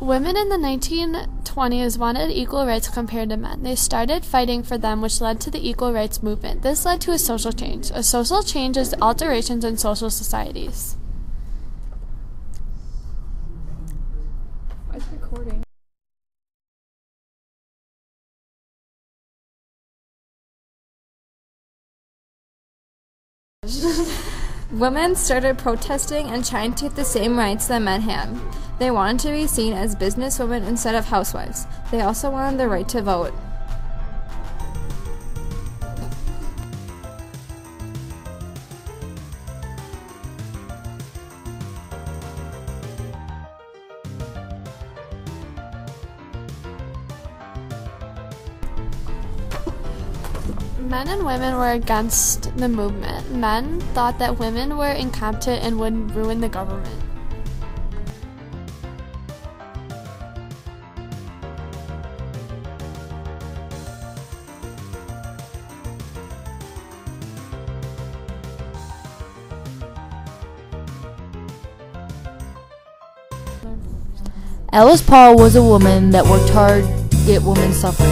Women in the 1920s wanted equal rights compared to men. They started fighting for them, which led to the equal rights movement. This led to a social change. A social change is alterations in social societies. It's recording. Women started protesting and trying to get the same rights that men had. They wanted to be seen as businesswomen instead of housewives. They also wanted the right to vote. Men and women were against the movement. Men thought that women were incompetent and would ruin the government. Alice Paul was a woman that worked hard to get women's suffrage.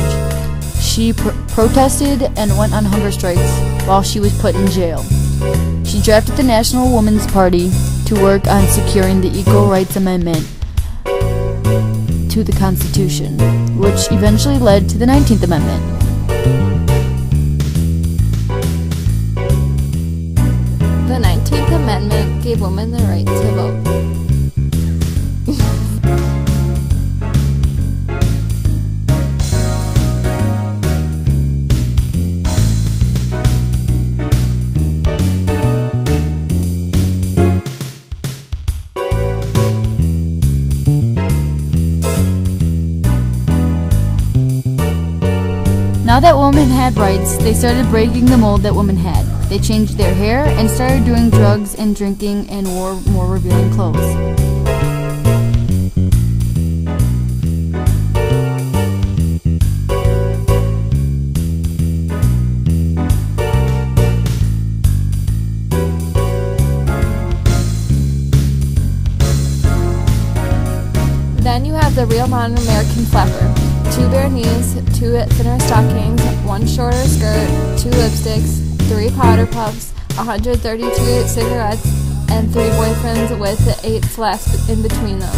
She protested and went on hunger strikes while she was put in jail. She drafted the National Woman's Party to work on securing the Equal Rights Amendment to the Constitution, which eventually led to the 19th Amendment. The 19th Amendment gave women the right to vote. Now that women had rights, they started breaking the mold that women had. They changed their hair and started doing drugs and drinking and wore more revealing clothes. Then you have the real modern American flapper. 2 bare knees, 2 thinner stockings, 1 shorter skirt, 2 lipsticks, 3 powder puffs, 132 cigarettes, and 3 boyfriends with 8 flasks in between them.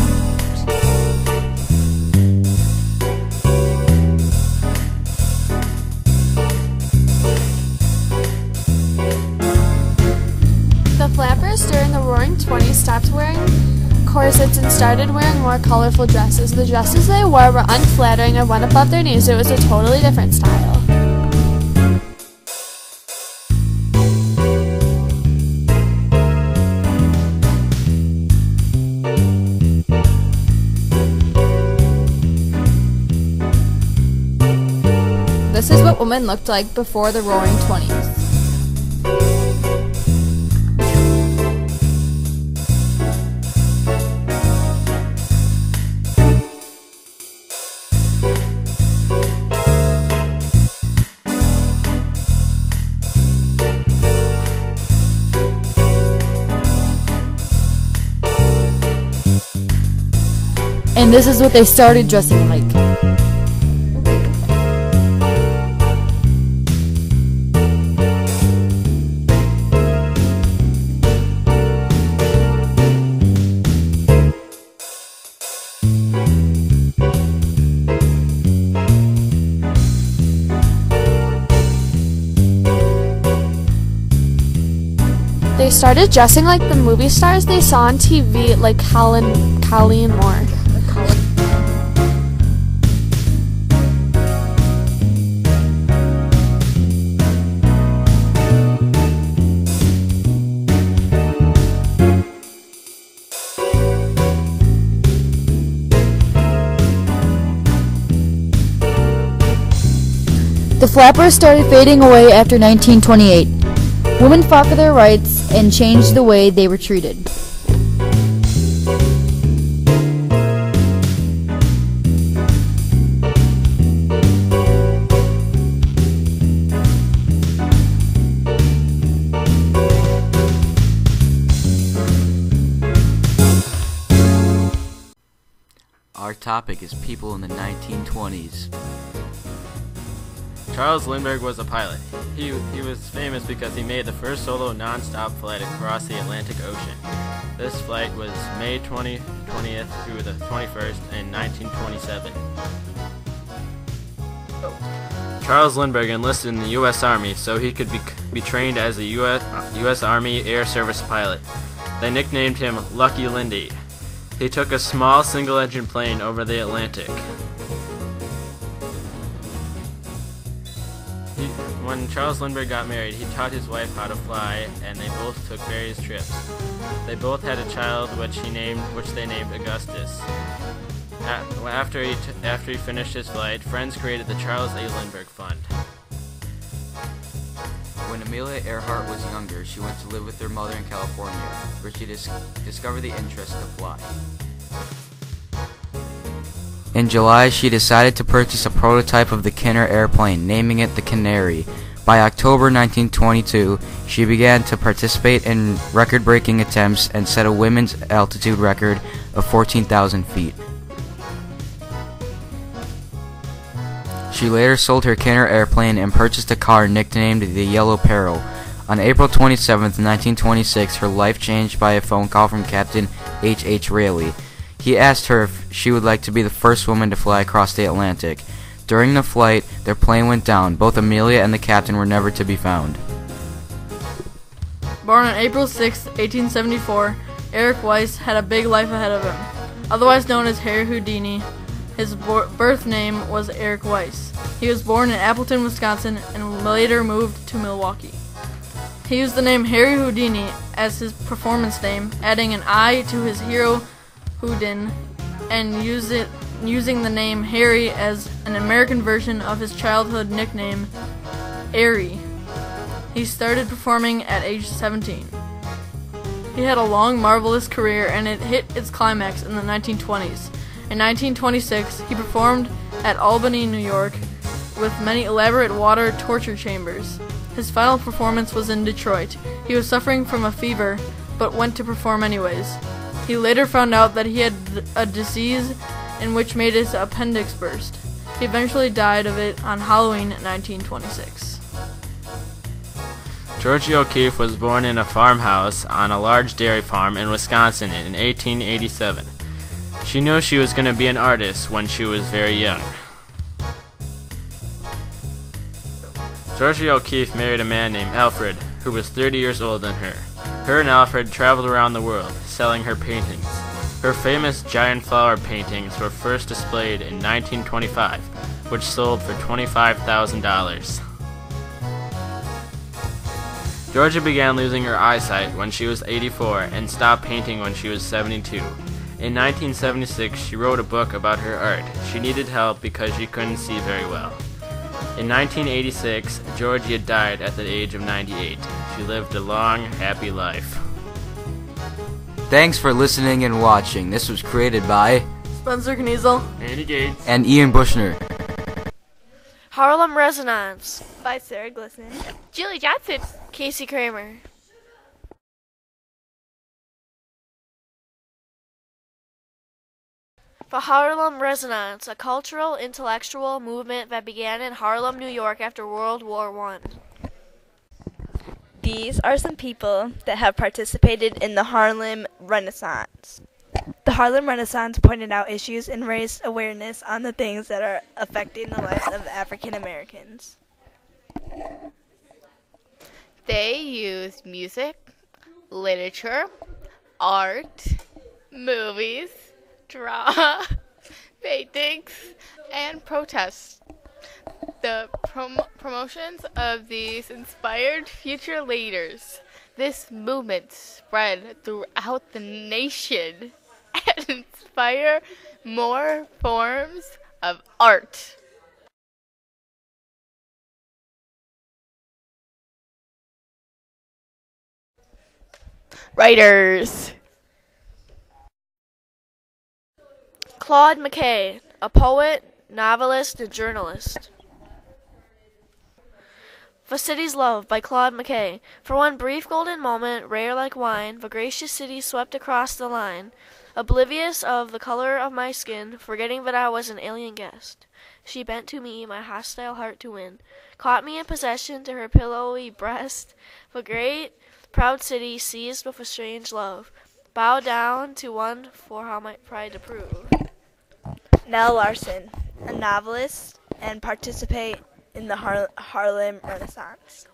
The flappers during the Roaring '20s stopped wearing corsets and started wearing more colorful dresses. The dresses they wore were unflattering and went above their knees. It was a totally different style. This is what women looked like before the Roaring '20s. And this is what they started dressing like. They started dressing like the movie stars they saw on TV, like Colleen Moore. The flappers started fading away after 1928. Women fought for their rights and changed the way they were treated. Our topic is people in the 1920s. Charles Lindbergh was a pilot. He was famous because he made the first solo non-stop flight across the Atlantic Ocean. This flight was May 20th through the 21st in 1927. Charles Lindbergh enlisted in the U.S. Army so he could be trained as a U.S. Army Air Service pilot. They nicknamed him Lucky Lindy. He took a small single-engine plane over the Atlantic. When Charles Lindbergh got married, he taught his wife how to fly, and they both took various trips. They both had a child, which they named Augustus. After he finished his flight, friends created the Charles A. Lindbergh Fund. When Amelia Earhart was younger, she went to live with her mother in California, where she discovered the interest to fly. In July, she decided to purchase a prototype of the Kinner airplane, naming it the Canary. By October 1922, she began to participate in record-breaking attempts and set a women's altitude record of 14,000 feet. She later sold her Kinner airplane and purchased a car nicknamed the Yellow Peril. On April 27, 1926, her life changed by a phone call from Captain H. Rayleigh. He asked her if she would like to be the first woman to fly across the Atlantic. During the flight, their plane went down. Both Amelia and the captain were never to be found. Born on April 6, 1874, Eric Weiss had a big life ahead of him. Otherwise known as Harry Houdini, his birth name was Eric Weiss. He was born in Appleton, Wisconsin, and later moved to Milwaukee. He used the name Harry Houdini as his performance name, adding an I to his hero Houdin, and using the name Harry as an American version of his childhood nickname, Airy. He started performing at age 17. He had a long, marvelous career, and it hit its climax in the 1920s. In 1926, he performed at Albany, New York, with many elaborate water torture chambers. His final performance was in Detroit. He was suffering from a fever, but went to perform anyways. He later found out that he had a disease in which made his appendix burst. He eventually died of it on Halloween 1926. Georgie O'Keeffe was born in a farmhouse on a large dairy farm in Wisconsin in 1887. She knew she was going to be an artist when she was very young. Georgie O'Keeffe married a man named Alfred, who was 30 years older than her. Her and Alfred traveled around the world, selling her paintings. Her famous giant flower paintings were first displayed in 1925, which sold for $25,000. Georgia began losing her eyesight when she was 84 and stopped painting when she was 72. In 1976, she wrote a book about her art. She needed help because she couldn't see very well. In 1986, Georgia died at the age of 98. She lived a long, happy life. Thanks for listening and watching. This was created by Spencer Kniesel, Andy Gates, and Ian Bushner. Harlem Resonance By Sarah Glisson. Julie Johnson, Casey Kramer. The Harlem Resonance, a cultural, intellectual movement that began in Harlem, New York after World War I. These are some people that have participated in the Harlem Renaissance. The Harlem Renaissance pointed out issues and raised awareness on the things that are affecting the lives of African Americans. They used music, literature, art, movies, drama, paintings, and protests. The promotions of these inspired future leaders. This movement spread throughout the nation and inspired more forms of art. Writers. Claude McKay, a poet, novelist, and journalist. The City's Love by Claude McKay. For one brief golden moment, rare like wine, the gracious city swept across the line Oblivious of the color of my skin, forgetting that I was an alien guest, she bent to me, my hostile heart to win, caught me in possession to her pillowy breast. The great, proud city, seized with a strange love, bowed down to one for how my pride to prove. Nell Larson, a novelist, and participate in the Harlem Renaissance.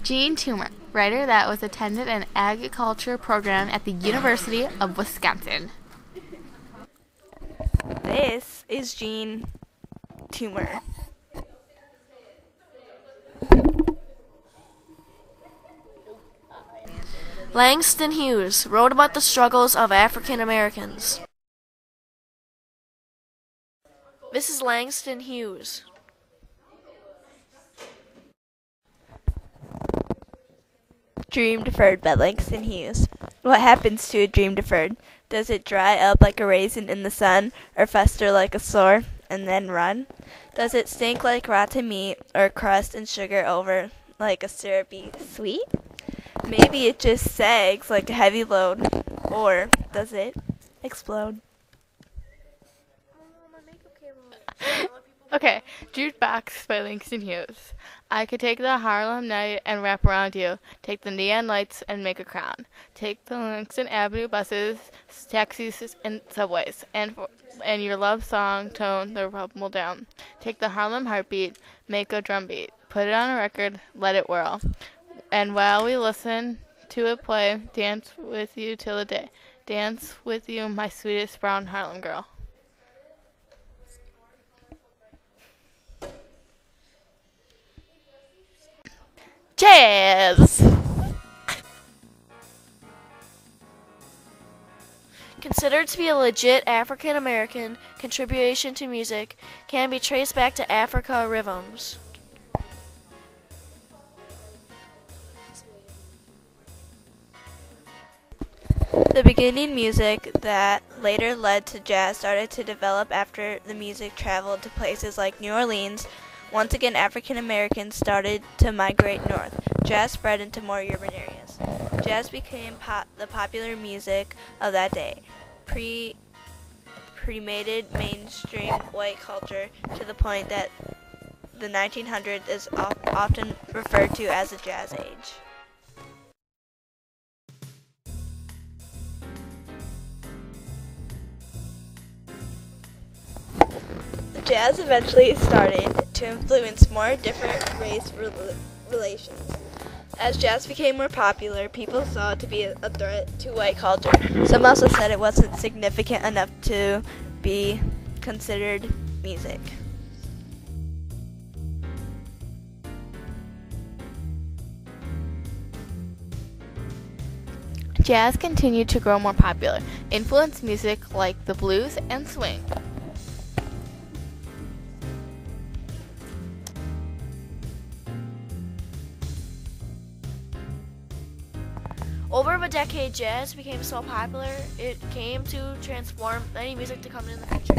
Jean Toomer, writer that was attended an agriculture program at the University of Wisconsin. This is Jean Toomer. Langston Hughes wrote about the struggles of African Americans. This is Langston Hughes. Dream Deferred by Langston Hughes. What happens to a dream deferred? Does it dry up like a raisin in the sun, or fester like a sore, and then run? Does it stink like rotten meat, or crust and sugar over like a syrupy sweet? Maybe it just sags like a heavy load, or does it explode? Okay, Jukebox by Langston Hughes. I could take the Harlem night and wrap around you. Take the neon lights and make a crown. Take the Langston Avenue buses, taxis, and subways. And your love song tone the rumble down. Take the Harlem heartbeat, make a drum beat. Put it on a record, let it whirl. And while we listen to it play, dance with you till the day. Dance with you, my sweetest brown Harlem girl. Jazz! Considered to be a legit African American contribution to music, can be traced back to Africa rhythms. The beginning music that later led to jazz started to develop after the music traveled to places like New Orleans. Once again, African Americans started to migrate north. Jazz spread into more urban areas. Jazz became the popular music of that day, permeated mainstream white culture to the point that the 1900s is often referred to as the Jazz Age. Jazz eventually started to influence more different race relations. As jazz became more popular, people saw it to be a threat to white culture. Some also said it wasn't significant enough to be considered music. Jazz continued to grow more popular, influenced music like the blues and swing. Over the decade, jazz became so popular, it came to transform any music to come in the future.